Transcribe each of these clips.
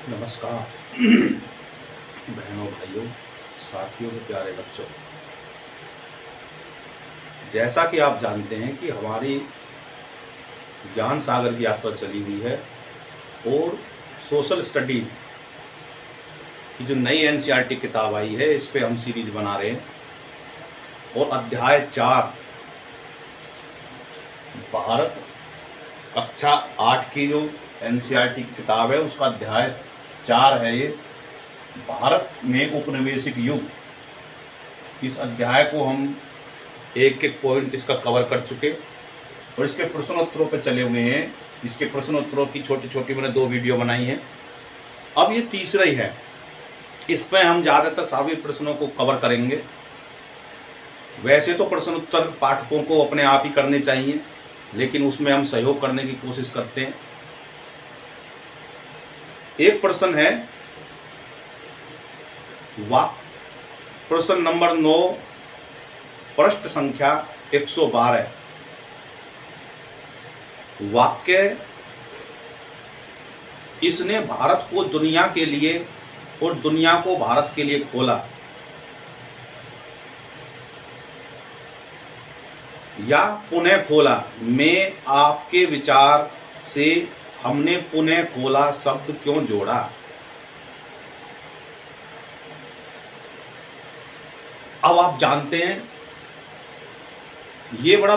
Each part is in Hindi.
नमस्कार बहनों, भाइयों, साथियों के प्यारे बच्चों। जैसा कि आप जानते हैं कि हमारी ज्ञान सागर की यात्रा चली हुई है और सोशल स्टडी की जो नई एनसीईआरटी किताब आई है, इस पे हम सीरीज बना रहे हैं। और अध्याय 4 भारत कक्षा 8 की जो एनसीईआरटी की किताब है उसका अध्याय 4 है। ये भारत में औपनिवेशिक युग। इस अध्याय को हम एक एक पॉइंट इसका कवर कर चुके और इसके प्रश्नोत्तरों पे चले हुए हैं। इसके प्रश्नोत्तरों की छोटी छोटी मैंने 2 वीडियो बनाई हैं। अब ये तीसरा ही है। इस पे हम ज़्यादातर सभी प्रश्नों को कवर करेंगे। वैसे तो प्रश्नोत्तर पाठकों को अपने आप ही करने चाहिए, लेकिन उसमें हम सहयोग करने की कोशिश करते हैं। एक प्रश्न है प्रश्न नंबर 9, पृष्ठ संख्या 112। वाक्य, इसने भारत को दुनिया के लिए और दुनिया को भारत के लिए खोला। या पुनः खोला। में आपके विचार से हमने पुनः खोला शब्द क्यों जोड़ा? अब आप जानते हैं ये बड़ा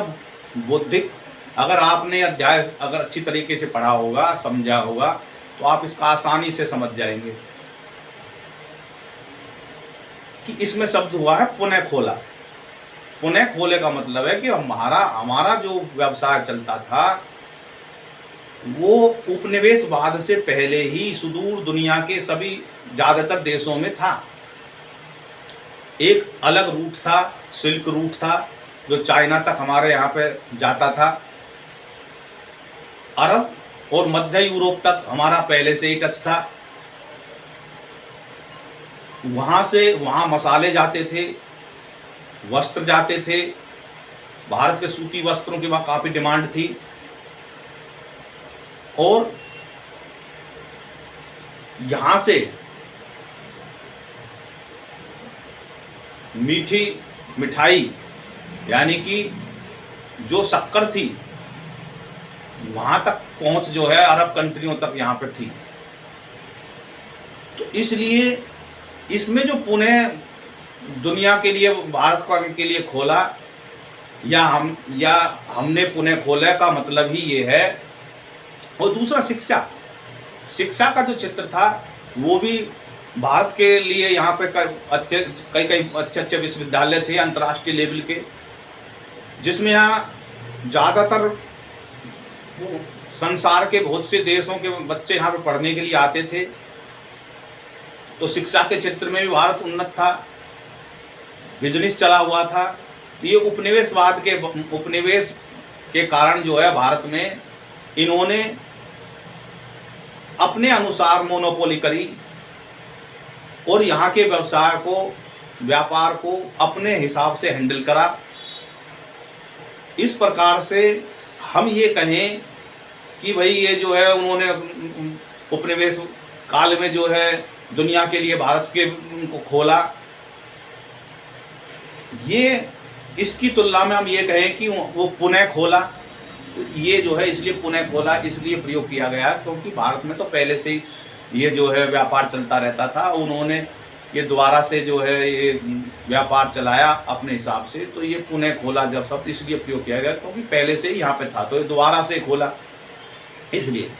बौद्धिक, अगर आपने अध्याय अगर अच्छी तरीके से पढ़ा होगा, समझा होगा, तो आप इसका आसानी से समझ जाएंगे कि इसमें शब्द हुआ है पुनः खोला। पुनः खोले का मतलब है कि हमारा जो व्यवसाय चलता था वो उपनिवेशवाद से पहले ही सुदूर दुनिया के सभी ज़्यादातर देशों में था। एक अलग रूट था, सिल्क रूट था, जो चाइना तक हमारे यहाँ पे जाता था। अरब और मध्य यूरोप तक हमारा पहले से ही टच था। वहाँ से वहाँ मसाले जाते थे, वस्त्र जाते थे। भारत के सूती वस्त्रों की वहाँ काफ़ी डिमांड थी। और यहाँ से मीठी मिठाई यानी कि जो शक्कर थी, वहाँ तक पहुँच जो है अरब कंट्रियों तक यहाँ पर थी। तो इसलिए इसमें जो पुनः दुनिया के लिए, भारत के लिए खोला या हमने पुनः खोला का मतलब ही ये है। और दूसरा शिक्षा का जो क्षेत्र था वो भी भारत के लिए यहाँ पे कई अच्छे विश्वविद्यालय थे अंतर्राष्ट्रीय लेवल के, जिसमें यहाँ ज़्यादातर संसार के बहुत से देशों के बच्चे यहाँ पे पढ़ने के लिए आते थे। तो शिक्षा के क्षेत्र में भी भारत उन्नत था, बिजनेस चला हुआ था। ये उपनिवेश के कारण जो है भारत में इन्होंने अपने अनुसार मोनोपोली करी और यहाँ के व्यापार को अपने हिसाब से हैंडल करा। इस प्रकार से हम ये कहें कि भाई ये जो है उन्होंने उपनिवेश काल में जो है दुनिया के लिए भारत के को खोला। ये इसकी तुलना में हम ये कहें कि वो पुनः खोला। तो ये जो है इसलिए पुनः खोला इसलिए प्रयोग किया गया क्योंकि भारत में तो पहले से ही ये जो है व्यापार चलता रहता था। उन्होंने ये दोबारा से जो है ये व्यापार चलाया अपने हिसाब से। तो ये पुनः खोला जब शब्द इसलिए प्रयोग किया गया क्योंकि पहले से ही यहाँ पे था, तो ये दोबारा से खोला इसलिए।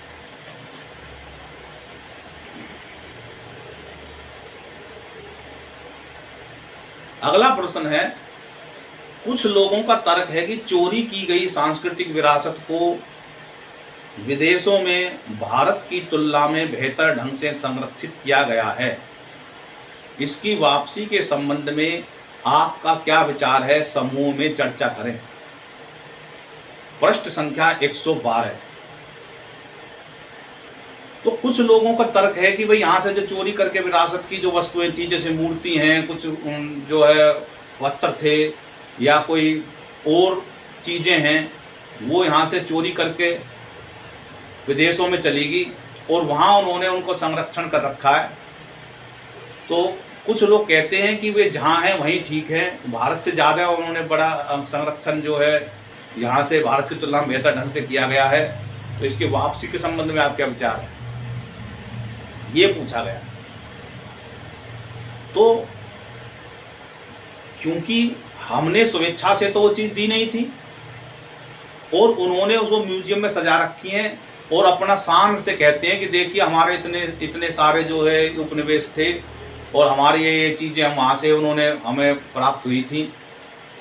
अगला प्रश्न है, कुछ लोगों का तर्क है कि चोरी की गई सांस्कृतिक विरासत को विदेशों में भारत की तुलना में बेहतर ढंग से संरक्षित किया गया है। इसकी वापसी के संबंध में आपका क्या विचार है? समूह में चर्चा करें। पृष्ठ संख्या 112। तो कुछ लोगों का तर्क है कि भाई यहाँ से जो चोरी करके विरासत की जो वस्तुएं थी, जैसे मूर्ति हैं, कुछ जो है पत्थर थे या कोई और चीज़ें हैं, वो यहाँ से चोरी करके विदेशों में चली गई और वहाँ उन्होंने उनको संरक्षण कर रखा है। तो कुछ लोग कहते हैं कि वे जहाँ हैं वहीं ठीक है, भारत से ज़्यादा उन्होंने बड़ा संरक्षण जो है यहाँ से भारत की तुलना में बेहतर ढंग से किया गया है। तो इसकी वापसी के संबंध में आप क्या विचार है, ये पूछा गया। तो क्योंकि हमने स्वेच्छा से तो वो चीज़ दी नहीं थी और उन्होंने उसको म्यूजियम में सजा रखी है और अपना शान से कहते हैं कि देखिए हमारे इतने सारे जो है उपनिवेश थे और हमारी ये चीज़ें हम वहाँ से उन्होंने हमें प्राप्त हुई थी।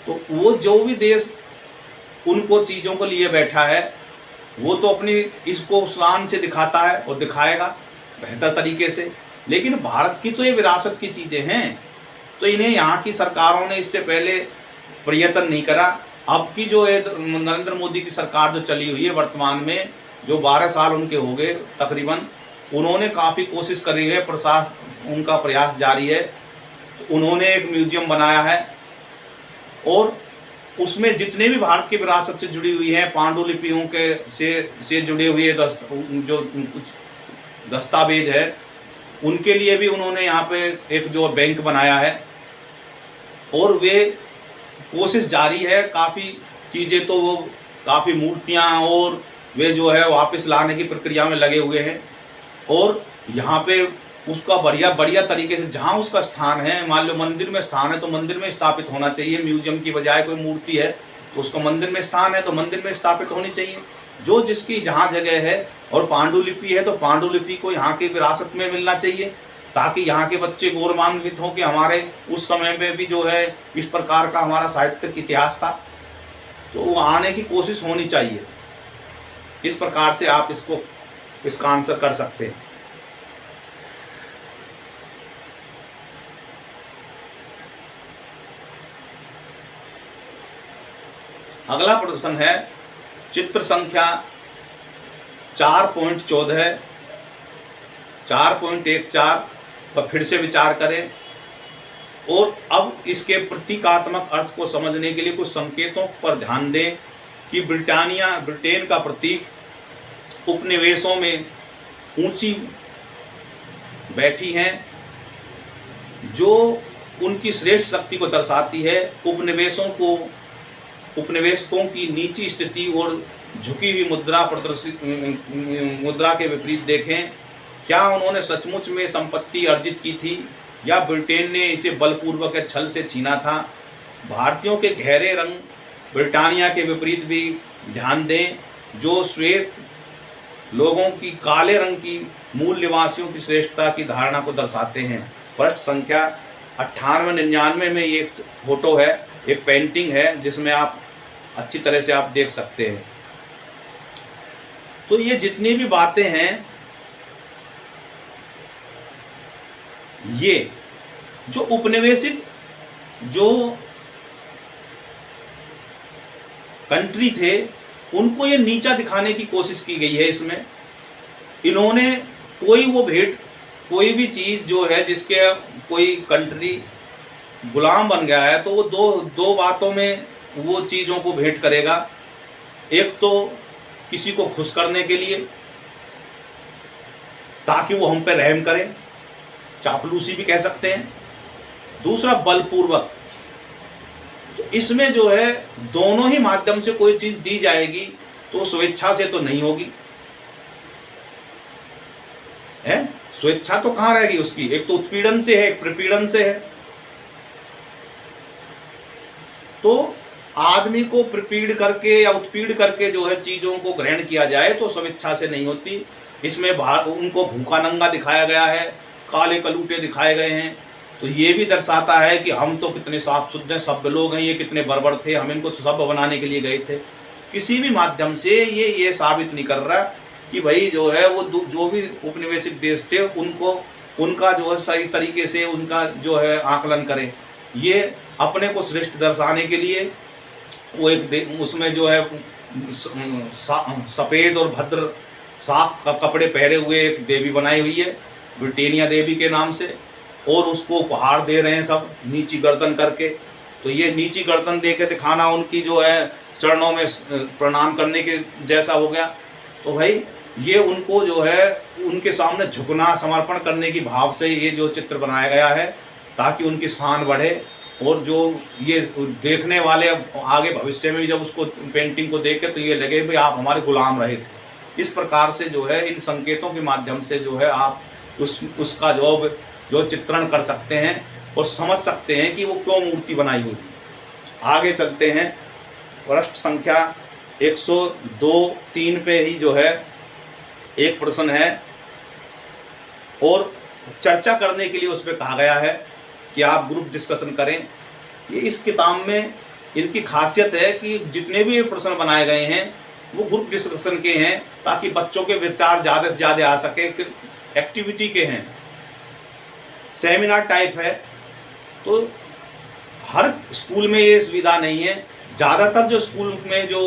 तो वो जो भी देश उनको चीज़ों को लिए बैठा है वो तो अपनी इसको शान से दिखाता है और दिखाएगा बेहतर तरीके से। लेकिन भारत की तो ये विरासत की चीज़ें हैं, तो इन्हें यहाँ की सरकारों ने इससे पहले प्रयत्न नहीं करा। अब की जो है नरेंद्र मोदी की सरकार जो चली हुई है वर्तमान में, जो 12 साल उनके हो गए तकरीबन, उन्होंने काफ़ी कोशिश करी है, उनका प्रयास जारी है। तो उन्होंने एक म्यूजियम बनाया है और उसमें जितने भी भारत की विरासत से जुड़ी हुई हैं, पांडुलिपियों के से जुड़े हुए जो कुछ दस्तावेज है, उनके लिए भी उन्होंने यहाँ पे एक जो बैंक बनाया है और वे कोशिश जारी है। काफ़ी चीज़ें तो वो काफ़ी मूर्तियाँ और वे जो है वापस लाने की प्रक्रिया में लगे हुए हैं और यहाँ पे उसका बढ़िया तरीके से जहाँ उसका स्थान है, मान लो मंदिर में स्थान है तो मंदिर में स्थापित होना चाहिए। म्यूजियम की बजाय कोई मूर्ति है तो उसको मंदिर में स्थान है तो मंदिर में स्थापित होनी चाहिए, जो जिसकी जहाँ जगह है। और पांडुलिपि है तो पांडुलिपि को यहाँ की विरासत में मिलना चाहिए, ताकि यहाँ के बच्चे गौरवान्वित हों कि हमारे उस समय में भी जो है इस प्रकार का हमारा साहित्यिक इतिहास था। तो वो आने की कोशिश होनी चाहिए। इस प्रकार से आप इसका आंसर कर सकते हैं। अगला प्रश्न है चित्र संख्या 4.14 4.14 पर फिर से विचार करें और अब इसके प्रतीकात्मक अर्थ को समझने के लिए कुछ संकेतों पर ध्यान दें कि ब्रिटेन का प्रतीक उपनिवेशों में ऊंची बैठी हैं जो उनकी श्रेष्ठ शक्ति को दर्शाती है। उपनिवेशकों की नीची स्थिति और झुकी हुई मुद्रा के विपरीत देखें। क्या उन्होंने सचमुच में संपत्ति अर्जित की थी या ब्रिटेन ने इसे बलपूर्वक या छल से छीना था? भारतीयों के गहरे रंग ब्रिटानिया के विपरीत भी ध्यान दें, जो श्वेत लोगों की काले रंग की मूल निवासियों की श्रेष्ठता की धारणा को दर्शाते हैं। पृष्ठ संख्या 98-99 में ये एक फोटो है, एक पेंटिंग है जिसमें आप अच्छी तरह से आप देख सकते हैं। तो ये जितनी भी बातें हैं, ये जो उपनिवेशिक जो कंट्री थे उनको ये नीचा दिखाने की कोशिश की गई है। इसमें इन्होंने कोई भी चीज़ जो है जिसके कोई कंट्री गुलाम बन गया है तो वो दो बातों में वो चीज़ों को भेंट करेगा। एक तो किसी को खुश करने के लिए ताकि वो हम पे रहम करें, चापलूसी भी कह सकते हैं। दूसरा बलपूर्वक। तो इसमें जो है दोनों ही माध्यम से कोई चीज़ दी जाएगी तो स्वेच्छा से तो नहीं होगी है। स्वेच्छा तो कहाँ रहेगी उसकी? एक तो उत्पीड़न से है, एक प्रपीड़न से है। तो आदमी को प्रपीड़ करके या उत्पीड़ करके जो है चीज़ों को ग्रहण किया जाए तो स्वेच्छा से नहीं होती। इसमें उनको भूखा नंगा दिखाया गया है, काले कलूटे दिखाए गए हैं। तो ये भी दर्शाता है कि हम तो कितने साफ सुथरे सभ्य लोग हैं, ये कितने बर्बर थे, हम इनको सभ्य बनाने के लिए गए थे। किसी भी माध्यम से ये साबित नहीं कर रहा कि भाई जो है वो जो भी उपनिवेशिक देश थे उनका जो है सही तरीके से उनका जो है आकलन करें। ये अपने को श्रेष्ठ दर्शाने के लिए वो उसमें जो है सफ़ेद और भद्र साफ कपड़े पहने हुए एक देवी बनाई हुई है ब्रिटानिया देवी के नाम से, और उसको उपहार दे रहे हैं सब नीची गर्दन करके। तो ये नीची गर्दन दे के दिखाना उनकी जो है चरणों में प्रणाम करने के जैसा हो गया। तो भाई ये उनको जो है उनके सामने झुकना, समर्पण करने की भाव से ये जो चित्र बनाया गया है, ताकि उनकी शान बढ़े और जो ये देखने वाले आगे भविष्य में जब उसको पेंटिंग को देखे तो ये लगे भाई आप हमारे गुलाम रहे थे। इस प्रकार से जो है इन संकेतों के माध्यम से जो है आप उसका जो चित्रण कर सकते हैं और समझ सकते हैं कि वो क्यों मूर्ति बनाई हुई थी। आगे चलते हैं, पृष्ठ संख्या 102-3 पे ही जो है एक प्रश्न है और चर्चा करने के लिए उस पर कहा गया है कि आप ग्रुप डिस्कशन करें। ये इस किताब में इनकी खासियत है कि जितने भी प्रश्न बनाए गए हैं वो ग्रुप डिस्कशन के हैं, ताकि बच्चों के विचार ज़्यादा से ज़्यादा आ सके। एक्टिविटी के हैं, सेमिनार टाइप है, तो हर स्कूल में ये सुविधा नहीं है। ज़्यादातर जो स्कूल में जो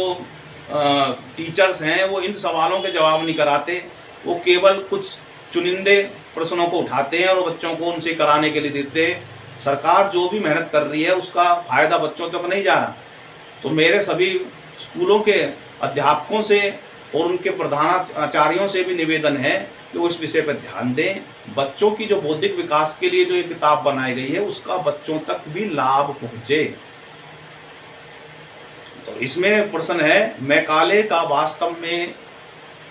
टीचर्स हैं वो इन सवालों के जवाब नहीं कराते, वो केवल कुछ चुनिंदे प्रश्नों को उठाते हैं और बच्चों को उनसे कराने के लिए देते हैं। सरकार जो भी मेहनत कर रही है उसका फ़ायदा बच्चों तक नहीं जा रहा। तो मेरे सभी स्कूलों के अध्यापकों से और उनके प्रधानाचार्यों से भी निवेदन है कि वो इस विषय पर ध्यान दें। बच्चों की जो बौद्धिक विकास के लिए जो ये किताब बनाई गई है उसका बच्चों तक भी लाभ पहुँचे। तो इसमें प्रश्न है, मैकाले का वास्तव में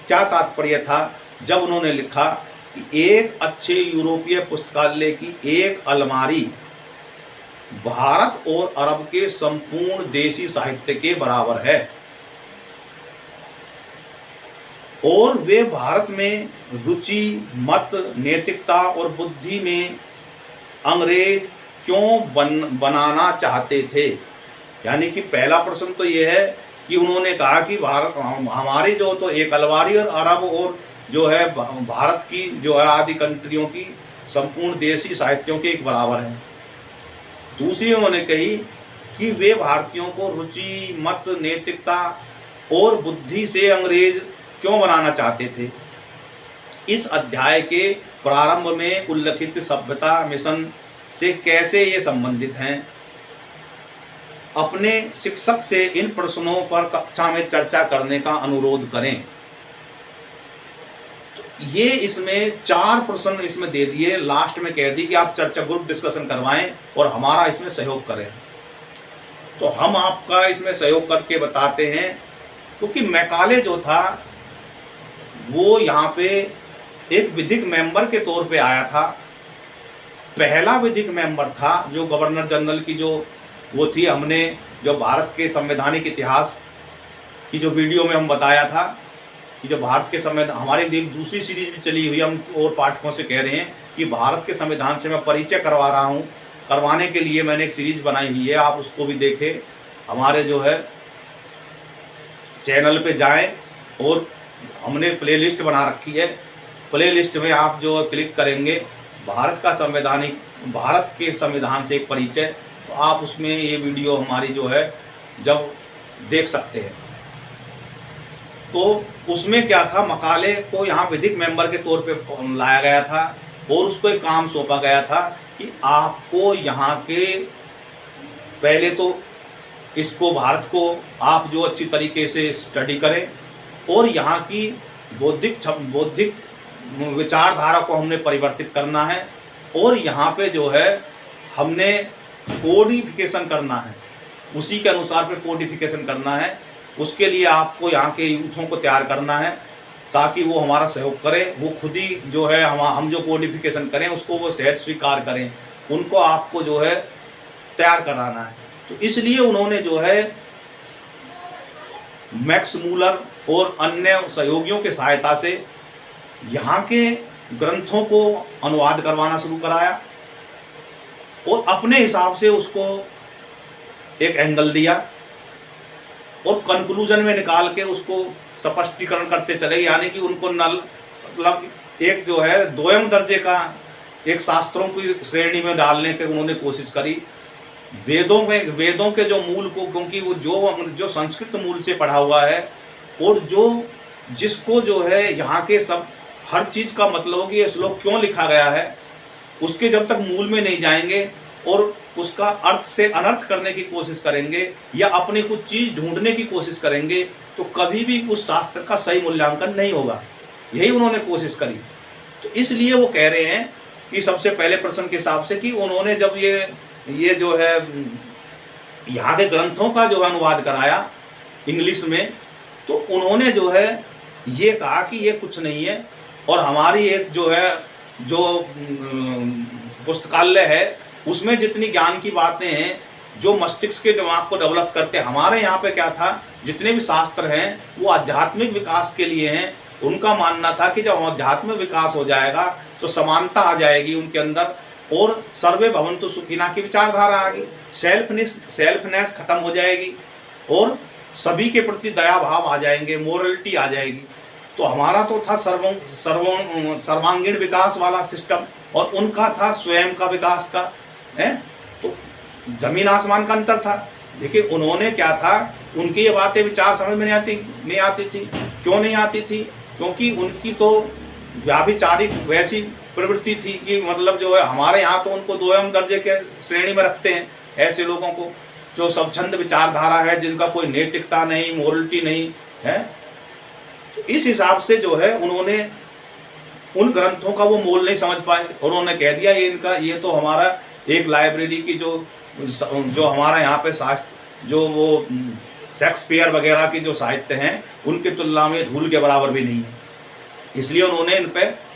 क्या तात्पर्य था जब उन्होंने लिखा कि एक अच्छे यूरोपीय पुस्तकालय की एक अलमारी भारत और अरब के संपूर्ण देशी साहित्य के बराबर है, और वे भारत में रुचि, मत, नैतिकता और बुद्धि में अंग्रेज क्यों बनाना चाहते थे। यानी कि पहला प्रश्न तो ये है कि उन्होंने कहा कि भारत हमारी जो तो एक अलमारी और अरब और जो है भारत की जो है आदि कंट्रियों की संपूर्ण देशी साहित्यों के एक बराबर है। दूसरी उन्होंने कही कि वे भारतीयों को रुचि, मत, नैतिकता और बुद्धि से अंग्रेज क्यों बनाना चाहते थे। इस अध्याय के प्रारंभ में उल्लिखित सभ्यता मिशन से कैसे ये संबंधित हैं। अपने शिक्षक से इन प्रश्नों पर कक्षा में चर्चा करने का अनुरोध करें। तो ये इसमें 4 प्रश्न इसमें दे दिए, लास्ट में कह दी कि आप चर्चा ग्रुप डिस्कशन करवाएं और हमारा इसमें सहयोग करें। तो हम आपका इसमें सहयोग करके बताते हैं, क्योंकि मैकाले जो था वो यहाँ पे एक विधिक मेंबर के तौर पे आया था। पहला विधिक मेंबर था जो गवर्नर जनरल की जो वो थी। हमने जो भारत के संवैधानिक इतिहास की जो वीडियो में हम बताया था कि जो भारत के संविधान, हमारी एक दूसरी सीरीज भी चली हुई, हम और पाठकों से कह रहे हैं कि भारत के संविधान से मैं परिचय करवा रहा हूँ। करवाने के लिए मैंने एक सीरीज बनाई हुई है, आप उसको भी देखें। हमारे जो है चैनल पे जाएं और हमने प्लेलिस्ट बना रखी है। प्लेलिस्ट में आप जो क्लिक करेंगे भारत के संविधान से एक परिचय, तो आप उसमें ये वीडियो हमारी जो है जब देख सकते हैं। तो उसमें क्या था, मैकाले को यहाँ विधिक मेंबर के तौर पे लाया गया था और उसको एक काम सौंपा गया था कि आपको यहाँ के पहले तो इसको भारत को आप जो अच्छी तरीके से स्टडी करें और यहाँ की बौद्धिक विचारधारा को हमने परिवर्तित करना है और यहाँ पे जो है हमने कोडिफिकेशन करना है, उसी के अनुसार पे कोडिफिकेशन करना है। उसके लिए आपको यहाँ के यूथों को तैयार करना है ताकि वो हमारा सहयोग करें। वो खुद ही जो है हम जो कोडिफिकेशन करें उसको वो सहज स्वीकार करें, उनको आपको जो है तैयार कराना है। तो इसलिए उन्होंने जो है मैक्स मूलर और अन्य सहयोगियों के सहायता से यहाँ के ग्रंथों को अनुवाद करवाना शुरू कराया और अपने हिसाब से उसको एक एंगल दिया और कंक्लूजन में निकाल के उसको स्पष्टीकरण करते चले। यानी कि उनको मतलब एक जो है दोयम दर्जे का एक शास्त्रों की श्रेणी में डालने की उन्होंने कोशिश करी। वेदों के जो मूल को, क्योंकि वो जो संस्कृत मूल से पढ़ा हुआ है और जिसको जो है यहाँ के सब हर चीज़ का मतलब हो कि ये श्लोक क्यों लिखा गया है, उसके जब तक मूल में नहीं जाएंगे और उसका अर्थ से अनर्थ करने की कोशिश करेंगे या अपनी कुछ चीज़ ढूंढने की कोशिश करेंगे तो कभी भी उस शास्त्र का सही मूल्यांकन नहीं होगा। यही उन्होंने कोशिश करी। तो इसलिए वो कह रहे हैं कि सबसे पहले प्रश्न के हिसाब से कि उन्होंने जब ये जो है यहाँ के ग्रंथों का जो अनुवाद कराया इंग्लिश में, तो उन्होंने जो है ये कहा कि ये कुछ नहीं है और हमारी एक जो है जो पुस्तकालय है उसमें जितनी ज्ञान की बातें हैं जो मस्तिष्क के दिमाग को डेवलप करते हैं, हमारे यहाँ पे क्या था, जितने भी शास्त्र हैं वो आध्यात्मिक विकास के लिए हैं। उनका मानना था कि जब आध्यात्मिक विकास हो जाएगा तो समानता आ जाएगी उनके अंदर और सर्वे भवन्तु सुखिना की विचारधारा आ गई, सेल्फनेस खत्म हो जाएगी और सभी के प्रति दया भाव आ जाएंगे, मोरलिटी आ जाएगी। तो हमारा तो था सर्वांगीण विकास वाला सिस्टम और उनका था स्वयं का विकास का है, तो जमीन आसमान का अंतर था। लेकिन उन्होंने क्या था, उनकी ये बातें विचार समझ में नहीं आती थी। क्यों नहीं आती थी? क्योंकि उनकी तो व्याभिचारिक वैसी प्रवृत्ति थी कि मतलब जो है हमारे यहाँ तो उनको दोयम दर्जे के श्रेणी में रखते हैं, ऐसे लोगों को जो स्वच्छंद विचारधारा है, जिनका कोई नैतिकता नहीं, मोरलिटी नहीं है। तो इस हिसाब से जो है उन्होंने उन ग्रंथों का वो मोल नहीं समझ पाए और उन्होंने कह दिया ये तो हमारा एक लाइब्रेरी की जो हमारा यहाँ पे शास्त्र जो वो शेक्सपियर वगैरह की जो साहित्य हैं उनकी तुलना में धूल के बराबर भी नहीं है। इसलिए उन्होंने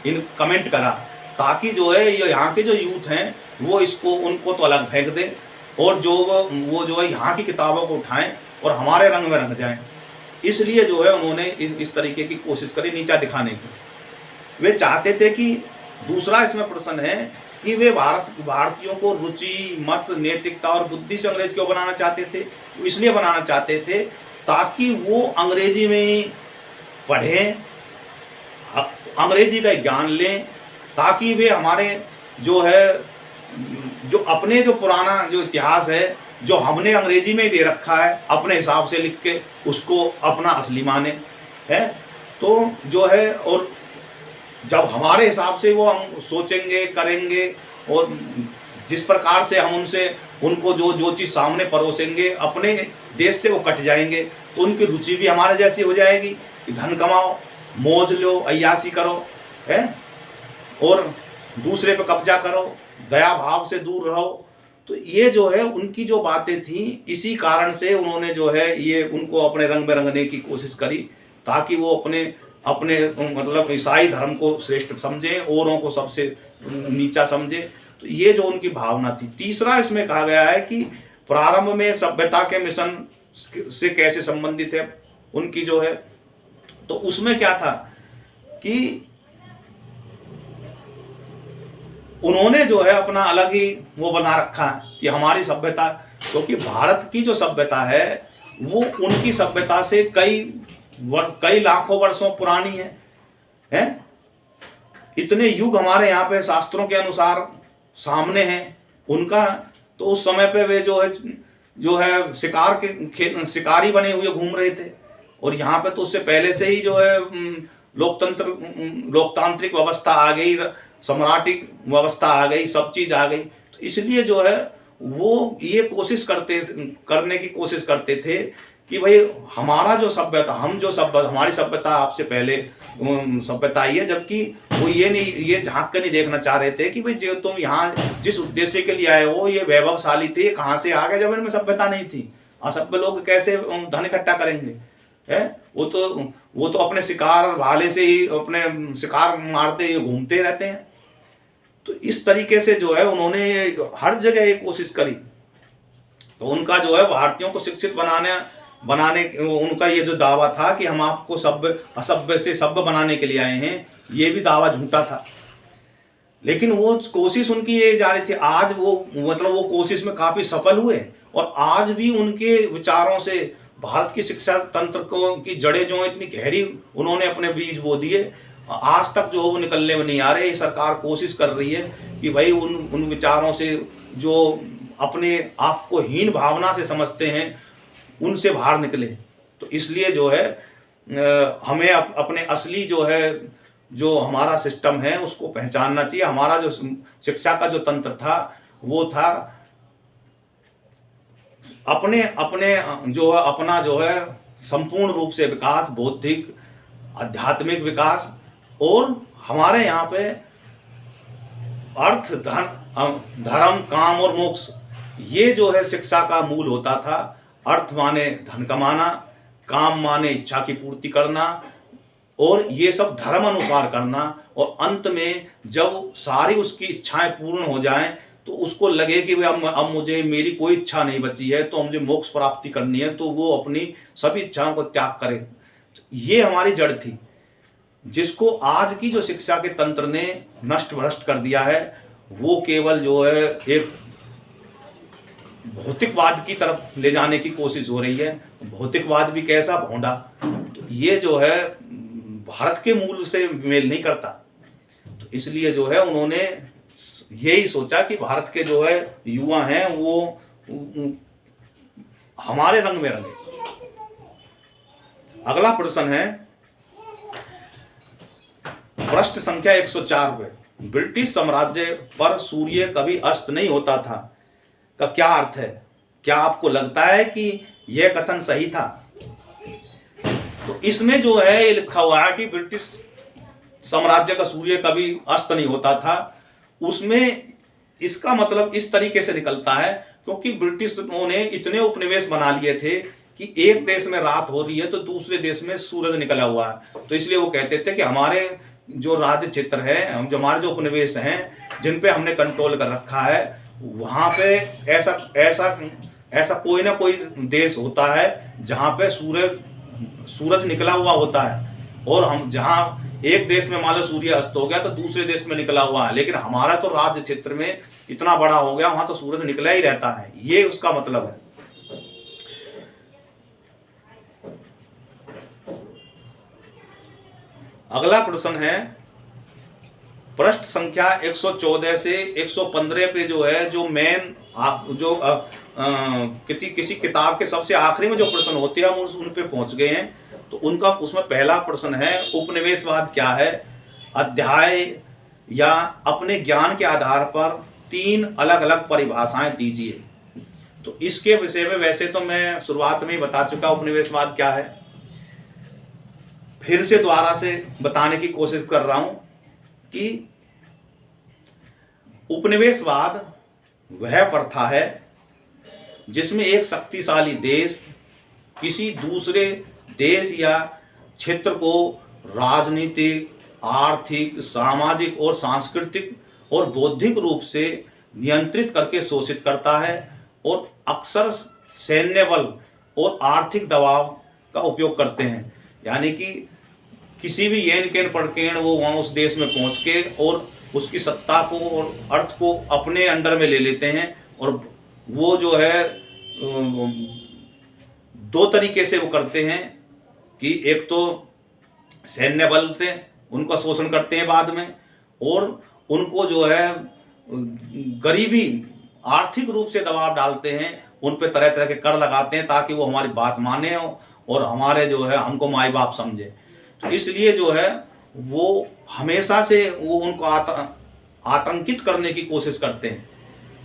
इन कमेंट करा ताकि जो है ये यहाँ के जो यूथ हैं वो उनको तो अलग फेंक दें और वो जो है यहाँ की किताबों को उठाएं और हमारे रंग में रंग जाएं। इसलिए जो है उन्होंने इस तरीके की कोशिश करी नीचा दिखाने की। वे चाहते थे कि दूसरा इसमें प्रश्न है कि वे भारतीयों को रुचि, मत, नैतिकता और बुद्धि से अंग्रेज क्यों बनाना चाहते थे? इसलिए बनाना चाहते थे ताकि वो अंग्रेजी में ही पढ़ें, अंग्रेजी का ज्ञान लें, ताकि वे हमारे जो अपने जो पुराना जो इतिहास है जो हमने अंग्रेजी में ही दे रखा है अपने हिसाब से लिख के उसको अपना असली माने है। तो जो है और जब हमारे हिसाब से वो हम सोचेंगे, करेंगे और जिस प्रकार से हम उनको जो चीज़ सामने परोसेंगे अपने देश से वो कट जाएंगे, तो उनकी रुचि भी हमारे जैसी हो जाएगी कि धन कमाओ, मौज लो, अय्यासी करो है और दूसरे पे कब्जा करो, दया भाव से दूर रहो। तो ये जो है उनकी जो बातें थी, इसी कारण से उन्होंने जो है ये उनको अपने रंग में रंगने की कोशिश करी ताकि वो अपने मतलब ईसाई धर्म को श्रेष्ठ समझे, औरों को सबसे नीचा समझे। तो ये जो उनकी भावना थी। तीसरा इसमें कहा गया है कि प्रारंभ में सभ्यता के मिशन से कैसे संबंधित है उनकी जो है, तो उसमें क्या था कि उन्होंने जो है अपना अलग ही वो बना रखा है कि हमारी सभ्यता, क्योंकि भारत की जो सभ्यता है वो उनकी सभ्यता से कई लाखों वर्षों पुरानी है? इतने युग हमारे यहाँ पे शास्त्रों के अनुसार सामने हैं उनका। तो उस समय पे वे जो है शिकारी बने हुए घूम रहे थे और यहाँ पे तो उससे पहले से ही जो है लोकतांत्रिक व्यवस्था आ गई, सम्राटिक व्यवस्था आ गई, सब चीज आ गई। तो इसलिए जो है वो ये करने की कोशिश करते थे कि भाई हमारा जो सभ्यता, हमारी सभ्यता आपसे पहले सभ्यता आई है, जबकि वो ये झांक कर नहीं देखना चाह रहे थे कि भाई जो तुम यहाँ जिस उद्देश्य के लिए आए हो ये वैभवशाली थे, कहाँ से आ गए जब इनमें सभ्यता नहीं थी। असभ्य लोग कैसे धन इकट्ठा करेंगे है? वो तो अपने शिकार भाले से ही अपने शिकार मारते ही घूमते रहते हैं। तो इस तरीके से जो है उन्होंने हर जगह ये कोशिश करी। तो उनका जो है भारतीयों को शिक्षित बनाने उनका ये जो दावा था कि हम आपको असभ्य से सभ्य बनाने के लिए आए हैं, ये भी दावा झूठा था। लेकिन वो कोशिश उनकी ये जारी थी। आज वो कोशिश में काफी सफल हुए और आज भी उनके विचारों से भारत की शिक्षा तंत्र की जड़ें जो इतनी गहरी उन्होंने अपने बीज बो दिए, आज तक जो वो निकलने में नहीं आ रहे। सरकार कोशिश कर रही है कि भाई उन विचारों से जो अपने आप को हीन भावना से समझते हैं उनसे बाहर निकले। तो इसलिए जो है हमें अपने असली जो हमारा सिस्टम है उसको पहचानना चाहिए। हमारा जो शिक्षा का जो तंत्र था वो था अपने अपने जो है अपना जो है संपूर्ण रूप से विकास, बौद्धिक आध्यात्मिक विकास, और हमारे यहाँ पे अर्थ धर्म काम और मोक्ष, ये जो है शिक्षा का मूल होता था। अर्थ माने धन कमाना, काम माने इच्छा की पूर्ति करना, और ये सब धर्म अनुसार करना, और अंत में जब सारी उसकी इच्छाएं पूर्ण हो जाएं तो उसको लगे कि भाई अब मुझे मेरी कोई इच्छा नहीं बची है, तो मुझे मोक्ष प्राप्ति करनी है, तो वो अपनी सभी इच्छाओं को त्याग करे। ये हमारी जड़ थी, जिसको आज की जो शिक्षा के तंत्र ने नष्ट भ्रष्ट कर दिया है। वो केवल जो है एक भौतिकवाद की तरफ ले जाने की कोशिश हो रही है। भौतिकवाद भी कैसा भोंडा, तो ये जो है भारत के मूल से मेल नहीं करता। तो इसलिए जो है उन्होंने यही सोचा कि भारत के जो है युवा हैं वो हमारे रंग में रंगे। अगला प्रश्न है पृष्ठ संख्या 104 पे, ब्रिटिश साम्राज्य पर सूर्य कभी अस्त नहीं होता था का क्या अर्थ है? क्या आपको लगता है कि यह कथन सही था? तो इसमें जो है ये लिखा हुआ है कि ब्रिटिश साम्राज्य का सूर्य कभी अस्त नहीं होता था। उसमें इसका मतलब इस तरीके से निकलता है क्योंकि ब्रिटिशों ने इतने उपनिवेश बना लिए थे कि एक देश में रात हो रही है तो दूसरे देश में सूरज निकला हुआ है। तो इसलिए वो कहते थे कि हमारे जो राज्य क्षेत्र है, हम जो हमारे जो उपनिवेश हैं जिन पे हमने कंट्रोल कर रखा है, वहां पे ऐसा ऐसा ऐसा कोई ना कोई देश होता है जहां पे सूरज निकला हुआ होता है। और हम जहां एक देश में मान लो सूर्य अस्त हो गया तो दूसरे देश में निकला हुआ है, लेकिन हमारा तो राज्य क्षेत्र में इतना बड़ा हो गया, वहां तो सूरज निकला ही रहता है। ये उसका मतलब है। अगला प्रश्न है पृष्ठ संख्या 114 से 115 पे जो है जो मेन जो किसी किताब के सबसे आखिरी में जो प्रश्न होते हैं हम उन पे पहुंच गए हैं। तो उनका उसमें पहला प्रश्न है उपनिवेशवाद क्या है? अध्याय या अपने ज्ञान के आधार पर 3 अलग अलग परिभाषाएं दीजिए। तो इसके विषय में वैसे तो मैं शुरुआत में ही बता चुका उपनिवेशवाद क्या है, फिर से दोबारा से बताने की कोशिश कर रहा हूं कि उपनिवेशवाद वह प्रथा है जिसमें एक शक्तिशाली देश किसी दूसरे देश या क्षेत्र को राजनीतिक, आर्थिक, सामाजिक और सांस्कृतिक और बौद्धिक रूप से नियंत्रित करके शोषित करता है और अक्सर सैन्य बल और आर्थिक दबाव का उपयोग करते हैं। यानी कि किसी भी येन केन पड़केन वो वहाँ उस देश में पहुँच के और उसकी सत्ता को और अर्थ को अपने अंडर में ले लेते हैं। और वो जो है 2 तरीके से वो करते हैं कि एक तो सैन्य बल से उनका शोषण करते हैं बाद में, और उनको जो है गरीबी आर्थिक रूप से दबाव डालते हैं, उन पे तरह तरह के कर लगाते हैं ताकि वो हमारी बात माने और हमारे जो है हमको माई बाप समझे। तो इसलिए जो है वो हमेशा से वो उनको आतंकित करने की कोशिश करते हैं।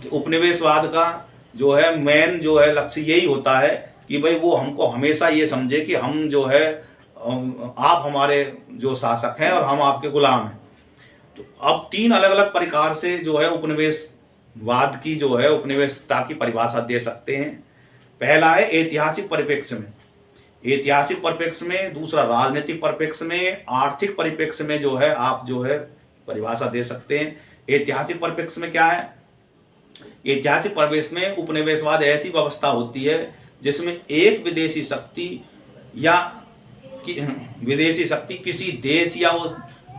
तो उपनिवेशवाद का जो है मेन जो है लक्ष्य यही होता है कि भाई वो हमको हमेशा ये समझे कि हम जो है आप हमारे जो शासक हैं और हम आपके गुलाम हैं। तो अब 3 अलग अलग प्रकार से जो है उपनिवेशवाद की जो है उपनिवेशता की परिभाषा दे सकते हैं। पहला है ऐतिहासिक परिप्रेक्ष्य में, ऐतिहासिक परिप्रेक्ष्य में, दूसरा राजनीतिक परिप्रेक्ष्य में, आर्थिक परिप्रेक्ष्य में जो है आप जो है परिभाषा दे सकते हैं। ऐतिहासिक परिप्रेक्ष्य में क्या है? ऐतिहासिक परिवेश में उपनिवेशवाद ऐसी व्यवस्था होती है जिसमें एक विदेशी शक्ति किसी देश या उस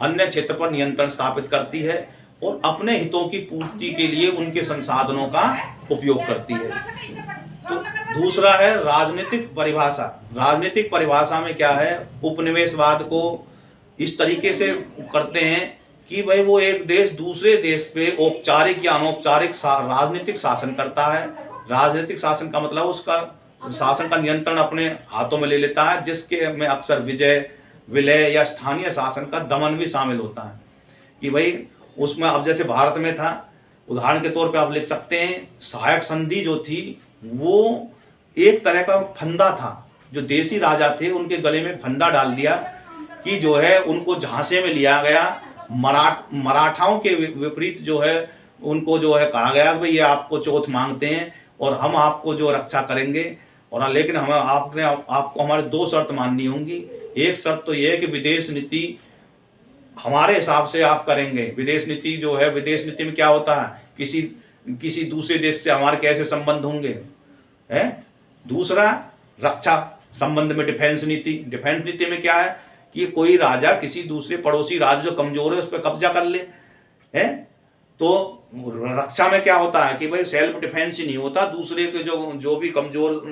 अन्य क्षेत्र पर नियंत्रण स्थापित करती है और अपने हितों की पूर्ति के लिए उनके संसाधनों का उपयोग करती है। तो दूसरा है राजनीतिक परिभाषा। राजनीतिक परिभाषा में क्या है? उपनिवेशवाद को इस तरीके से करते हैं कि भाई वो एक देश दूसरे देश पे औपचारिक या अनौपचारिक राजनीतिक शासन करता है। राजनीतिक शासन का मतलब उसका शासन का नियंत्रण अपने हाथों में ले लेता है, जिसके में अक्सर विजय, विलय या स्थानीय शासन का दमन भी शामिल होता है। कि भाई उसमें अब जैसे भारत में था, उदाहरण के तौर पे आप लिख सकते हैं सहायक संधि जो थी वो एक तरह का फंदा था, जो देसी राजा थे उनके गले में फंदा डाल दिया कि जो है उनको झांसे में लिया गया। मराठाओं के विपरीत जो है उनको जो है कहा गया कि भाई ये आपको चौथ मांगते हैं और हम आपको जो रक्षा करेंगे, और लेकिन हम आपको हमारे दो शर्त माननी होंगी। एक शर्त तो ये है कि विदेश नीति हमारे हिसाब से आप करेंगे। विदेश नीति जो है, विदेश नीति में क्या होता है, किसी दूसरे देश से हमारे कैसे संबंध होंगे, है। दूसरा, रक्षा संबंध में डिफेंस नीति। डिफेंस नीति में क्या है कि कोई राजा किसी दूसरे पड़ोसी राज्य जो कमजोर है उस पर कब्जा कर ले, है। तो रक्षा में क्या होता है कि भाई सेल्फ डिफेंस ही नहीं होता, दूसरे के जो भी कमजोर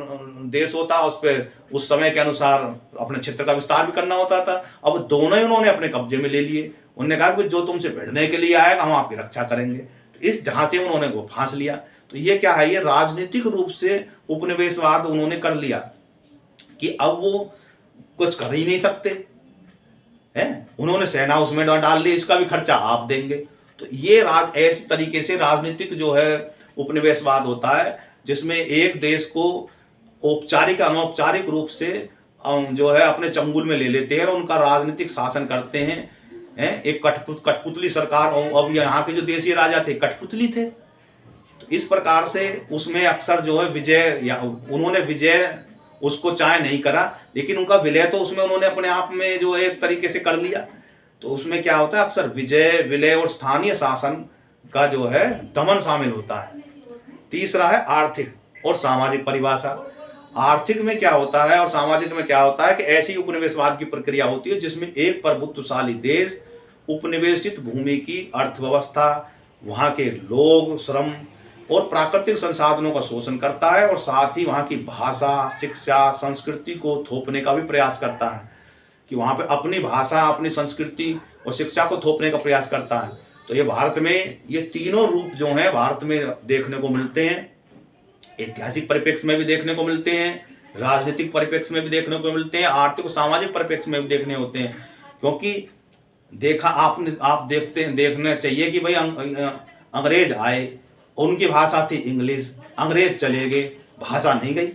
देश होता है उस पर उस समय के अनुसार अपने क्षेत्र का विस्तार भी करना होता था। अब दोनों ही उन्होंने अपने कब्जे में ले लिए। उन्होंने कहा कि जो तुमसे भिड़ने के लिए आएगा हम आपकी रक्षा करेंगे। तो इस जहां से उन्होंने वो फांस लिया। तो ये क्या है, ये राजनीतिक रूप से उपनिवेशवाद उन्होंने कर लिया कि अब वो कुछ कर ही नहीं सकते, है। उन्होंने सेना उसमें डाल दी, इसका भी खर्चा आप देंगे। तो ये ऐसे तरीके से राजनीतिक जो है उपनिवेशवाद होता है, जिसमें एक देश को औपचारिक अनौपचारिक रूप से जो है अपने चंगुल में ले लेते हैं और उनका राजनीतिक शासन करते हैं। एक कठपुतली सरकार। अब यहाँ के जो देसी राजा थे कठपुतली थे। तो इस प्रकार से उसमें अक्सर जो है उन्होंने विजय उसको चाहे नहीं करा, लेकिन उनका विलय तो उसमें उन्होंने अपने आप में जो एक तरीके से कर लिया। तो उसमें क्या होता है, अक्सर विजय, विलय और स्थानीय शासन का जो है दमन शामिल होता है। तीसरा है आर्थिक और सामाजिक परिभाषा। आर्थिक में क्या होता है और सामाजिक में क्या होता है कि ऐसी उपनिवेशवाद की प्रक्रिया होती है जिसमें एक प्रभुत्वशाली देश उपनिवेशित भूमि की अर्थव्यवस्था, वहां के लोग, श्रम और प्राकृतिक संसाधनों का शोषण करता है और साथ ही वहां की भाषा, शिक्षा, संस्कृति को थोपने का भी प्रयास करता है, कि वहां पे अपनी भाषा, अपनी संस्कृति और शिक्षा को थोपने का प्रयास करता है। तो ये भारत में ये तीनों रूप जो हैं भारत में देखने को मिलते हैं। ऐतिहासिक परिप्रेक्ष्य में भी देखने को मिलते हैं, राजनीतिक परिप्रेक्ष्य में भी देखने को मिलते हैं, आर्थिक और सामाजिक परिप्रेक्ष्य में भी देखने होते हैं। क्योंकि देखना चाहिए कि भाई अंग्रेज आए, उनकी भाषा थी इंग्लिश, अंग्रेज चले गए, भाषा नहीं गई।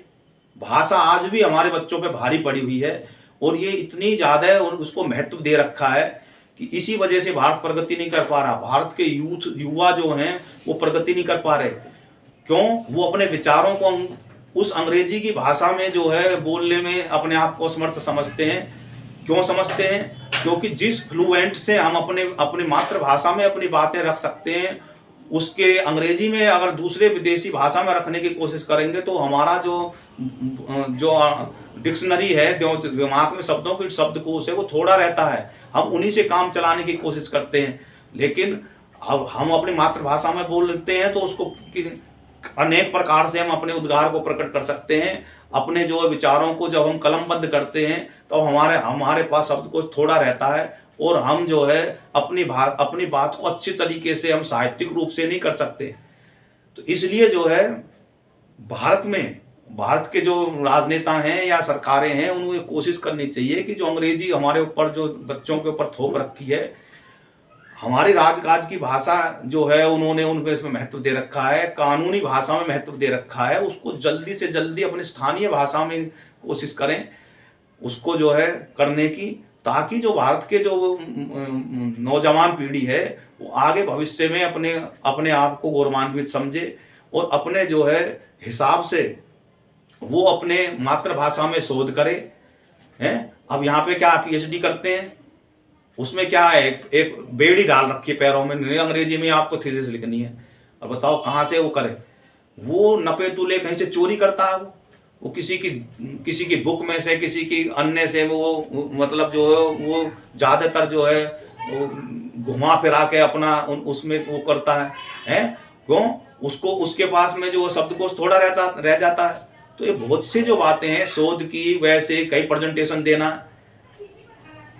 भाषा आज भी हमारे बच्चों पे भारी पड़ी हुई है और ये इतनी ज़्यादा है और उसको महत्व दे रखा है कि इसी वजह से भारत प्रगति नहीं कर पा रहा। भारत के युवा जो हैं वो प्रगति नहीं कर पा रहे। क्यों? वो अपने विचारों को उस अंग्रेजी की भाषा में जो है बोलने में अपने आप को असमर्थ समझते हैं। क्यों समझते हैं? क्योंकि जिस फ्लुएंट से हम अपनी मातृभाषा में अपनी बातें रख सकते हैं, उसके अंग्रेजी में अगर दूसरे विदेशी भाषा में रखने की कोशिश करेंगे तो हमारा जो डिक्शनरी है, दिमाग में शब्दों की शब्दकोश है, वो थोड़ा रहता है। हम उन्हीं से काम चलाने की कोशिश करते हैं। लेकिन अब हम अपनी मातृभाषा में बोलते हैं तो उसको अनेक प्रकार से हम अपने उद्गार को प्रकट कर सकते हैं। अपने जो विचारों को जब हम कलमबद्ध करते हैं तो हमारे पास शब्दकोश थोड़ा रहता है और हम जो है अपनी बात को अच्छी तरीके से हम साहित्यिक रूप से नहीं कर सकते। तो इसलिए जो है भारत के जो राजनेता हैं या सरकारें हैं, उनको कोशिश करनी चाहिए कि जो अंग्रेजी हमारे ऊपर जो बच्चों के ऊपर थोप रखी है, हमारी राजकाज की भाषा जो है उन्होंने उनको इसमें महत्व दे रखा है, कानूनी भाषा में महत्व दे रखा है, उसको जल्दी से जल्दी अपनी स्थानीय भाषा में कोशिश करें उसको जो है करने की, ताकि जो भारत के जो नौजवान पीढ़ी है वो आगे भविष्य में अपने आप को गौरवान्वित समझे और अपने जो है हिसाब से वो अपने मातृभाषा में शोध करे, हैं। अब यहाँ पे क्या पीएचडी करते हैं, उसमें क्या है, एक बेड़ी डाल रखी है पैरों में, अंग्रेजी में आपको थीसिस लिखनी है। और बताओ कहाँ से वो करे? वो नपे तुले कहीं से चोरी करता है। वो किसी की बुक में से, किसी की अन्य से वो मतलब जो है वो ज़्यादातर जो है वो घुमा फिरा के अपना उसमें वो करता है। क्यों? उसके पास में जो शब्दकोश थोड़ा रह जाता है। तो ये बहुत सी जो बातें हैं शोध की, वैसे कई प्रेजेंटेशन देना,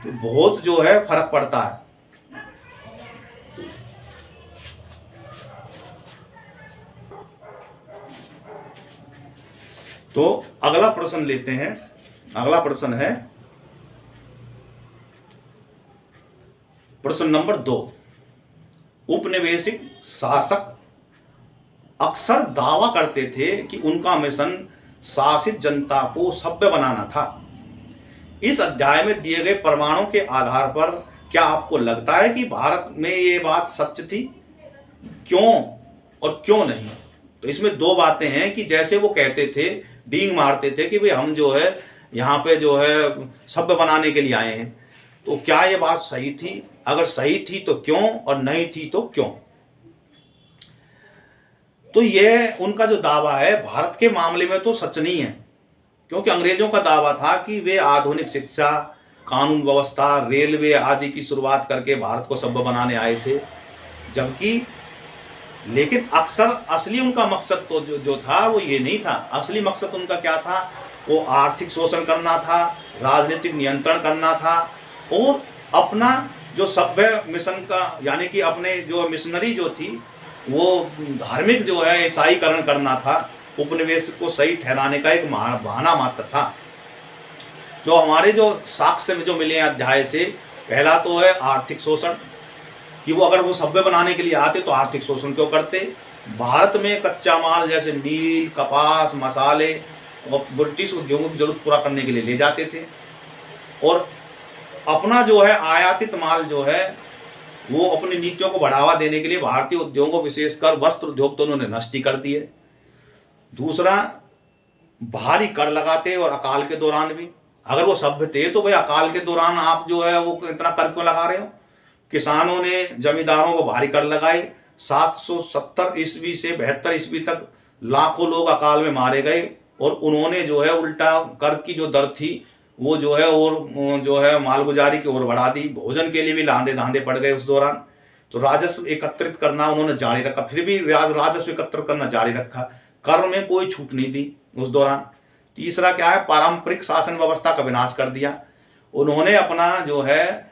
तो बहुत जो है फर्क पड़ता है। तो अगला प्रश्न लेते हैं। अगला प्रश्न है प्रश्न नंबर 2। उपनिवेशिक शासक अक्सर दावा करते थे कि उनका मिशन शासित जनता को सभ्य बनाना था। इस अध्याय में दिए गए प्रमाणों के आधार पर क्या आपको लगता है कि भारत में ये बात सच थी? क्यों और क्यों नहीं? तो इसमें दो बातें हैं कि जैसे वो कहते थे, डींग मारते थे कि भाई हम जो है यहाँ पे जो है सभ्य बनाने के लिए आए हैं, तो क्या ये बात सही थी? अगर सही थी तो क्यों, और नहीं थी तो क्यों? तो ये उनका जो दावा है भारत के मामले में तो सच नहीं है, क्योंकि अंग्रेजों का दावा था कि वे आधुनिक शिक्षा, कानून व्यवस्था, रेलवे आदि की शुरुआत करके भारत को सभ्य बनाने आए थे। जबकि लेकिन अक्सर असली उनका मकसद तो जो था वो ये नहीं था। असली मकसद उनका क्या था? वो आर्थिक शोषण करना था, राजनीतिक नियंत्रण करना था, और अपना जो सभ्य मिशन का, यानी कि अपने जो मिशनरी जो थी वो धार्मिक जो है ईसाईकरण करना था, उपनिवेश को सही ठहराने का एक बहाना मात्र था। जो हमारे जो साक्ष्य में जो मिले हैं अध्याय से, पहला तो है आर्थिक शोषण, कि वो अगर वो सभ्य बनाने के लिए आते तो आर्थिक शोषण क्यों करते? भारत में कच्चा माल जैसे नील, कपास, मसाले और ब्रिटिश उद्योगों की जरूरत पूरा करने के लिए ले जाते थे, और अपना जो है आयातित माल जो है वो अपनी नीतियों को बढ़ावा देने के लिए भारतीय उद्योगों, विशेषकर वस्त्र उद्योग, तो उन्होंने नष्ट ही कर दिए। दूसरा, भारी कर लगाते, और अकाल के दौरान भी। अगर वो सभ्य थे तो भाई अकाल के दौरान आप जो है वो इतना कर क्यों लगा रहे हो? किसानों ने जमींदारों को भारी कर लगाए। 770 ईस्वी से 72 ईस्वी तक लाखों लोग अकाल में मारे गए, और उन्होंने जो है उल्टा कर की जो दर थी वो जो है और जो है मालगुजारी की ओर बढ़ा दी। भोजन के लिए भी लांदे धांधे पड़ गए उस दौरान। तो राजस्व एकत्रित करना उन्होंने जारी रखा, फिर भी राजस्व एकत्र करना जारी रखा, कर में कोई छूट नहीं दी उस दौरान। तीसरा क्या है? पारंपरिक शासन व्यवस्था का विनाश कर दिया। उन्होंने अपना जो है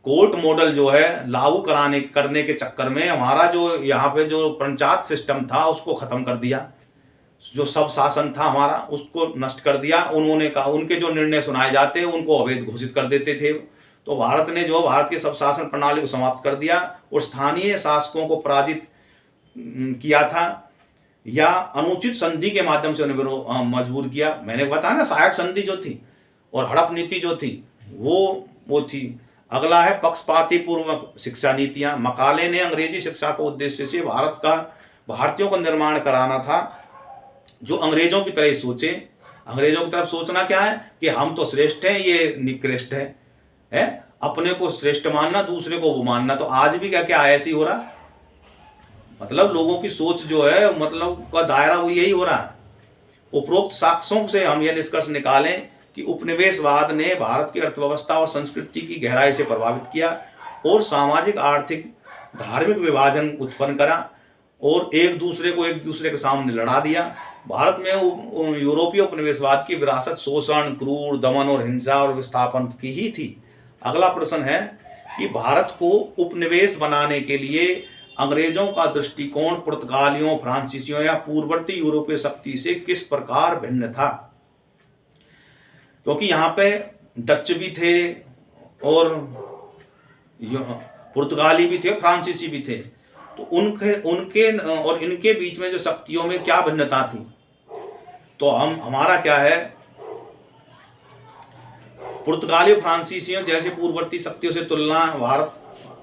कोर्ट मॉडल जो है लागू करने के चक्कर में हमारा जो यहाँ पे जो पंचायत सिस्टम था उसको खत्म कर दिया। जो सब शासन था हमारा उसको नष्ट कर दिया। उन्होंने कहा, उनके जो निर्णय सुनाए जाते उनको अवैध घोषित कर देते थे। तो भारत ने जो भारत की सब शासन प्रणाली को समाप्त कर दिया और स्थानीय शासकों को पराजित किया था, या अनुचित संधि के माध्यम से उन्हें मजबूर किया। मैंने बताया ना, सहायक संधि जो थी और हड़प नीति जो थी वो थी। अगला है पक्षपाती पूर्वक शिक्षा नीतियां। मकाले ने अंग्रेजी शिक्षा के उद्देश्य से भारतीयों का निर्माण कराना था जो अंग्रेजों की तरह सोचे। अंग्रेजों की तरफ सोचना क्या है कि हम तो श्रेष्ठ हैं, ये निकृष्ट है? अपने को श्रेष्ठ मानना, दूसरे को वो मानना। तो आज भी क्या क्या ऐसे ही हो रहा? मतलब लोगों की सोच जो है, मतलब का दायरा वो यही हो रहा है। उपरोक्त साक्ष्यों से हम यह निष्कर्ष निकालें कि उपनिवेशवाद ने भारत की अर्थव्यवस्था और संस्कृति की गहराई से प्रभावित किया और सामाजिक, आर्थिक, धार्मिक विभाजन उत्पन्न करा और एक दूसरे के सामने लड़ा दिया। भारत में यूरोपीय उपनिवेशवाद की विरासत शोषण, क्रूर दमन और हिंसा और विस्थापन की ही थी। अगला प्रश्न है कि भारत को उपनिवेश बनाने के लिए अंग्रेजों का दृष्टिकोण पुर्तगालियों, फ्रांसीसियों या पूर्ववर्ती यूरोपीय शक्ति से किस प्रकार भिन्न था? क्योंकि यहाँ पे डच भी थे और पुर्तगाली भी थे, फ्रांसीसी भी थे। तो उनके और इनके बीच में जो शक्तियों में क्या भिन्नता थी? तो हमारा क्या है, पुर्तगाली और फ्रांसीसियों जैसे पूर्ववर्ती शक्तियों से तुलना भारत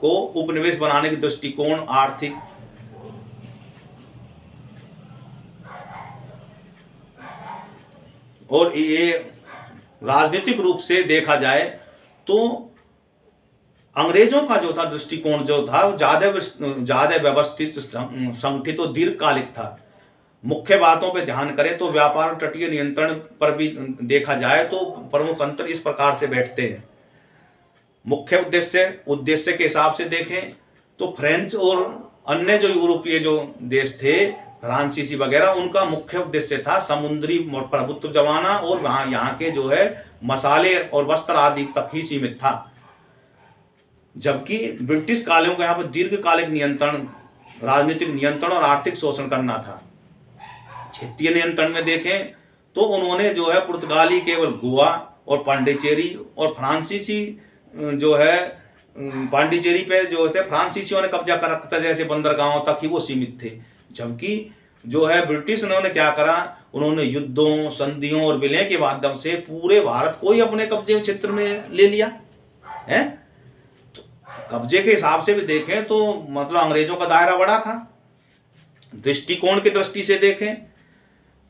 को उपनिवेश बनाने के दृष्टिकोण, आर्थिक और ये राजनीतिक रूप से देखा जाए तो अंग्रेजों का जो था दृष्टिकोण जो था वो ज्यादा व्यवस्थित, संगठित और दीर्घकालिक था। मुख्य बातों पे ध्यान करें तो व्यापार और तटीय नियंत्रण पर भी देखा जाए तो प्रमुख अंतर इस प्रकार से बैठते हैं। मुख्य उद्देश्य के हिसाब से देखें तो फ्रेंच और अन्य जो यूरोपीय जो देश थे, फ्रांसीसी वगैरह, उनका मुख्य उद्देश्य था समुद्री प्रभुत्व जमाना और वहां यहाँ के जो है मसाले और वस्त्र आदि तक ही सीमित था। जबकि ब्रिटिश कालियों का यहाँ पर दीर्घकालिक नियंत्रण, राजनीतिक नियंत्रण और आर्थिक शोषण करना था। क्षेत्रीय नियंत्रण में देखें तो उन्होंने जो है पुर्तगाली केवल गोवा और पांडिचेरी और फ्रांसीसी जो है पांडिचेरी पे जो थे फ्रांसीसियों ने कब्जा कर रखा था, जैसे बंदरगाहों तक ही वो सीमित थे। जबकि जो है ब्रिटिश ने क्या करा, उन्होंने युद्धों, संधियों और विलय के माध्यम से पूरे भारत को ही अपने कब्जे क्षेत्र में ले लिया है। तो कब्जे के हिसाब से भी देखें तो मतलब अंग्रेजों का दायरा बड़ा था। दृष्टिकोण की दृष्टि से देखें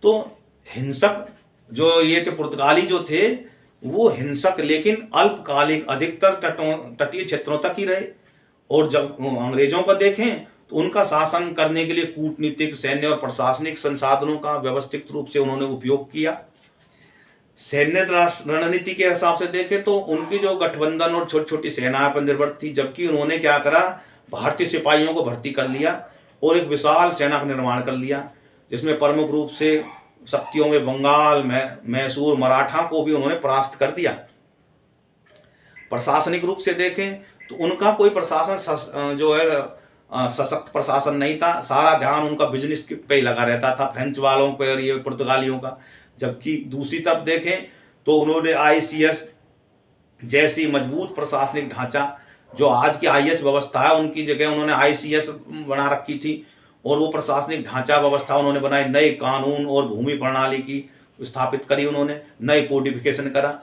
तो हिंसक जो ये थे पुर्तगाली जो थे, वो हिंसक लेकिन अल्पकालिक अधिकतर तटीय क्षेत्रों तक ही रहे। और जब अंग्रेजों का देखें तो उनका शासन करने के लिए कूटनीतिक, सैन्य और प्रशासनिक संसाधनों का व्यवस्थित रूप से उन्होंने उपयोग किया। सैन्य रणनीति के हिसाब से देखें तो उनकी जो गठबंधन और छोटी छोटी सेनाएं पर निर्भर थी। जबकि उन्होंने क्या करा, भारतीय सिपाहियों को भर्ती कर लिया और एक विशाल सेना का निर्माण कर लिया, जिसमें प्रमुख रूप से शक्तियों में बंगाल, मैसूर, मराठा को भी उन्होंने परास्त कर दिया। प्रशासनिक रूप से देखें तो उनका कोई प्रशासन जो है सशक्त प्रशासन नहीं था। सारा ध्यान उनका बिजनेस पे ही लगा रहता था, फ्रेंच वालों पे और ये पुर्तगालियों का। जबकि दूसरी तरफ देखें तो उन्होंने ICS जैसी मजबूत प्रशासनिक ढांचा, जो आज की IS व्यवस्था है उनकी जगह उन्होंने ICS बना रखी थी। और वो प्रशासनिक ढांचा व्यवस्था उन्होंने बनाई, नए कानून और भूमि प्रणाली की स्थापित करी, उन्होंने नए कोडिफिकेशन करा,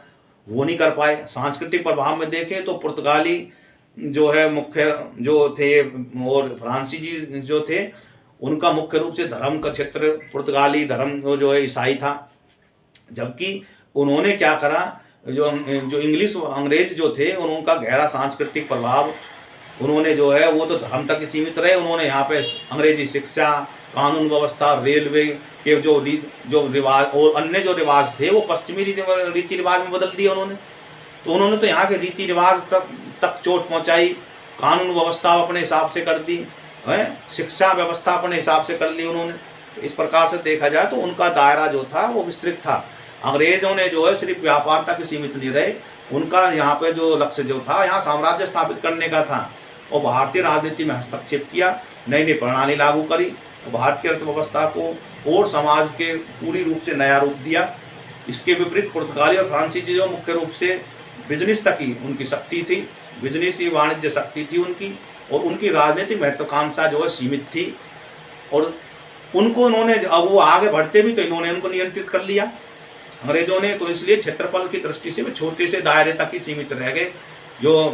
वो नहीं कर पाए। सांस्कृतिक प्रभाव में देखें तो पुर्तगाली जो है मुख्य जो थे और फ्रांसीसी जो थे, उनका मुख्य रूप से धर्म का क्षेत्र पुर्तगाली धर्म जो है ईसाई था। जबकि उन्होंने क्या करा, जो इंग्लिश अंग्रेज जो थे उनका गहरा सांस्कृतिक प्रभाव उन्होंने जो है वो तो धर्म तक ही सीमित रहे। उन्होंने यहाँ पे अंग्रेजी शिक्षा, कानून व्यवस्था, रेलवे के जो रिवाज और अन्य जो रिवाज थे वो पश्चिमी रीति रिवाज में बदल दिए उन्होंने। तो उन्होंने तो यहाँ के रीति रिवाज तक चोट पहुँचाई, कानून व्यवस्था अपने हिसाब से कर दी है, शिक्षा व्यवस्था अपने हिसाब से कर ली उन्होंने। तो इस प्रकार से देखा जाए तो उनका दायरा जो था वो विस्तृत था। अंग्रेजों ने जो है सिर्फ व्यापार तक सीमित नहीं रहे, उनका यहाँ पे जो लक्ष्य जो था यहाँ साम्राज्य स्थापित करने का था। और भारतीय राजनीति में हस्तक्षेप किया, नई नई प्रणाली लागू करी, भारत की अर्थव्यवस्था को और समाज के पूरी रूप से नया रूप दिया। इसके विपरीत पुर्तगाली और फ्रांसीसी जो मुख्य रूप से बिजनेस तक ही उनकी शक्ति थी, बिजनेस ही वाणिज्य शक्ति थी उनकी, और उनकी राजनीतिक महत्वाकांक्षा जो है सीमित थी। और उनको उन्होंने अब वो आगे बढ़ते भी तो इन्होंने उनको नियंत्रित कर लिया अंग्रेजों ने। तो इसलिए क्षेत्रफल की दृष्टि से वे छोटे से दायरे तक ही सीमित रह गए। जो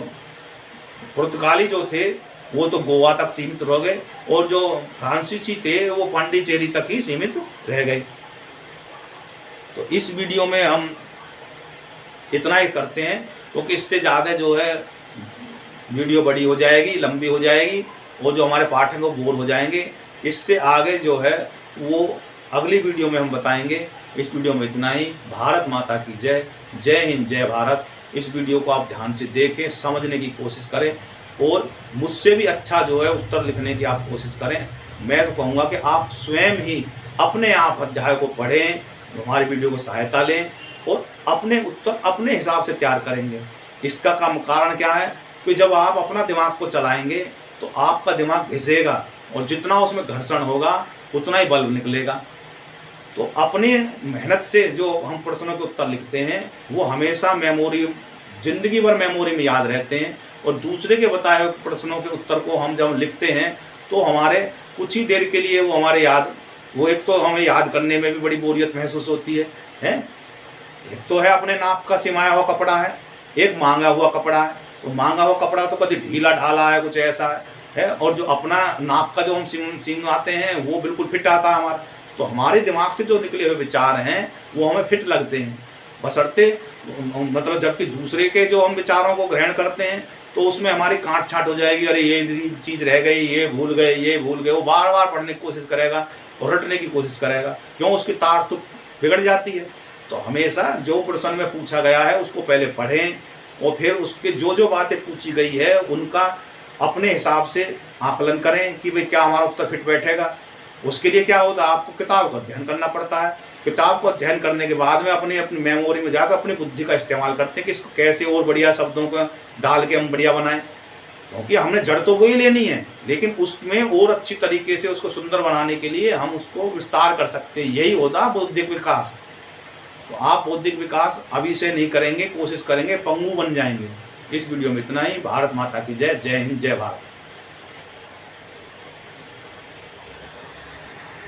पुर्तगाली जो थे वो तो गोवा तक सीमित रह गए, और जो फ्रांसीसी थे वो पांडिचेरी तक ही सीमित रह गए। तो इस वीडियो में हम इतना ही करते हैं, क्योंकि इससे ज़्यादा जो है वीडियो बड़ी हो जाएगी, लंबी हो जाएगी, और जो हमारे पाठक वो बोर हो जाएंगे। इससे आगे जो है वो अगली वीडियो में हम बताएंगे। इस वीडियो में इतना ही। भारत माता की जय। जय हिंद, जय भारत। इस वीडियो को आप ध्यान से देखें, समझने की कोशिश करें, और मुझसे भी अच्छा जो है उत्तर लिखने की आप कोशिश करें। मैं तो कहूँगा कि आप स्वयं ही अपने आप अध्याय को पढ़ें, हमारी वीडियो को सहायता लें, और अपने उत्तर अपने हिसाब से तैयार करेंगे। इसका कारण क्या है कि जब आप अपना दिमाग को चलाएंगे तो आपका दिमाग घिसेगा, और जितना उसमें घर्षण होगा उतना ही बल निकलेगा। तो अपनी मेहनत से जो हम प्रश्नों के उत्तर लिखते हैं वो हमेशा मेमोरी, जिंदगी भर मेमोरी में याद रहते हैं। और दूसरे के बताए हुए प्रश्नों के उत्तर को हम जब लिखते हैं तो हमारे कुछ ही देर के लिए वो हमारे याद, वो एक तो हमें याद करने में भी बड़ी बोरियत महसूस होती है। एक तो है अपने नाप का सिमाया हुआ कपड़ा एक मांगा हुआ कपड़ा है। तो मांगा हुआ कपड़ा तो कभी ढीला ढाला है, कुछ ऐसा है, और जो अपना नाप का जो हम सिंगाते हैं वो बिल्कुल फिट आता है हमारा। तो हमारे दिमाग से जो निकले हुए विचार हैं वो हमें फिट लगते हैं, बशर्ते मतलब जबकि दूसरे के जो हम विचारों को ग्रहण करते हैं तो उसमें हमारी काट छाट हो जाएगी, अरे ये चीज़ रह गई, ये भूल गए। वो बार बार पढ़ने की कोशिश करेगा और रटने की कोशिश करेगा, क्यों? उसकी तार तो बिगड़ जाती है। तो हमेशा जो प्रश्न में पूछा गया है उसको पहले पढ़ें, और फिर उसके जो बातें पूछी गई है उनका अपने हिसाब से आकलन करें कि भाई क्या हमारा उत्तर फिट बैठेगा। उसके लिए क्या होता है, आपको किताब का अध्ययन करना पड़ता है। किताब को अध्ययन करने के बाद में अपनी मेमोरी में जाकर अपनी बुद्धि का इस्तेमाल करते हैं कि इसको कैसे और बढ़िया शब्दों का डाल के हम बढ़िया बनाएं, क्योंकि हमने जड़ तो वही लेनी है, लेकिन उसमें और अच्छी तरीके से उसको सुंदर बनाने के लिए हम उसको विस्तार कर सकते हैं। यही होता है बौद्धिक विकास। तो आप बौद्धिक विकास अभी से नहीं करेंगे, कोशिश करेंगे, पंगु बन जाएंगे। इस वीडियो में इतना ही। भारत माता की जय। जय हिंद, जय भारत।